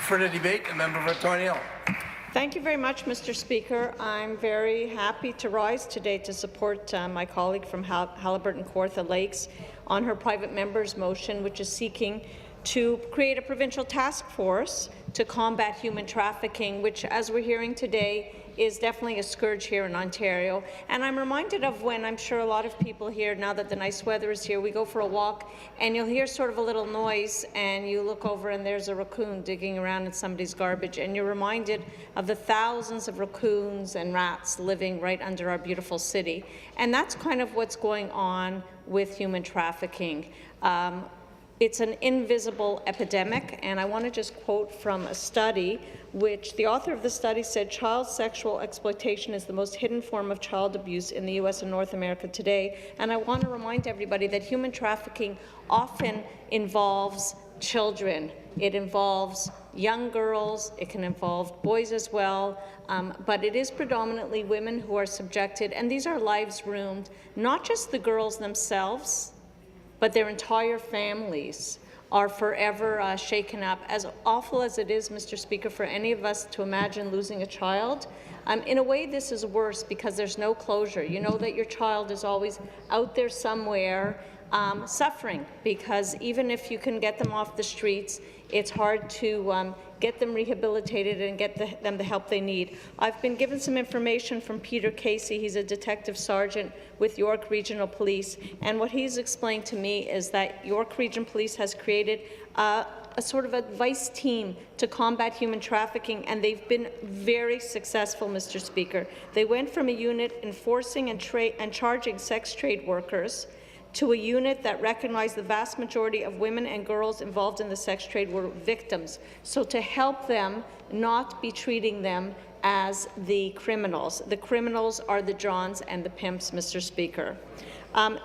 For the debate, the member for Thornhill. Thank you very much, Mr. Speaker. I'm very happy to rise today to support my colleague from Haliburton-Kawartha Lakes on her private member's motion, which is seeking to create a provincial task force to combat human trafficking, which, as we're hearing today, is definitely a scourge here in Ontario. And I'm reminded of when I'm sure a lot of people here, now that the nice weather is here, we go for a walk and you'll hear sort of a little noise and you look over and there's a raccoon digging around in somebody's garbage, and you're reminded of the thousands of raccoons and rats living right under our beautiful city. And that's kind of what's going on with human trafficking. It's an invisible epidemic, and I want to just quote from a study which the author of the study said child sexual exploitation is the most hidden form of child abuse in the U.S. and North America today. And I want to remind everybody that human trafficking often involves children. It involves young girls, it can involve boys as well, but it is predominantly women who are subjected, and these are lives ruined, not just the girls themselves, but their entire families are forever shaken up. As awful as it is, Mr. Speaker, for any of us to imagine losing a child, in a way this is worse because there's no closure. You know that your child is always out there somewhere suffering, because even if you can get them off the streets, it's hard to get them rehabilitated and get them the help they need. I've been given some information from Peter Casey. He's a detective sergeant with York Regional Police, and what he's explained to me is that York Region Police has created a sort of advice team to combat human trafficking, and they've been very successful, Mr. Speaker. They went from a unit enforcing and charging sex trade workers to a unit that recognized the vast majority of women and girls involved in the sex trade were victims. So to help them not be treating them as the criminals. The criminals are the Johns and the pimps, Mr. Speaker.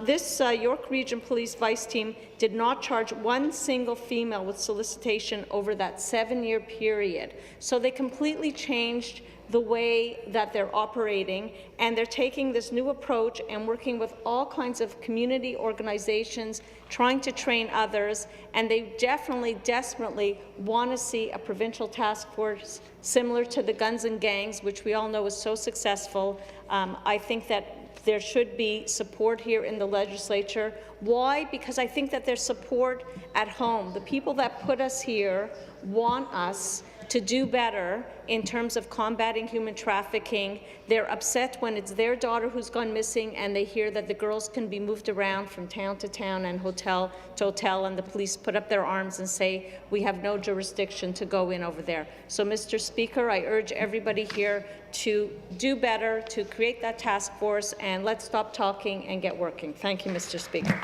This York Region Police Vice Team did not charge one single female with solicitation over that 7-year period. So they completely changed the way that they're operating, and they're taking this new approach and working with all kinds of community organizations, trying to train others, and they definitely, desperately want to see a provincial task force similar to the Guns and Gangs, which we all know is so successful. I think that there should be support here in the legislature. Why? Because I think that there's support at home. The people that put us here want us to do better in terms of combating human trafficking. They're upset when it's their daughter who's gone missing and they hear that the girls can be moved around from town to town and hotel to hotel, and the police put up their arms and say, we have no jurisdiction to go in over there. So, Mr. Speaker, I urge everybody here to do better, to create that task force, and let's stop talking and get working. Thank you, Mr. Speaker.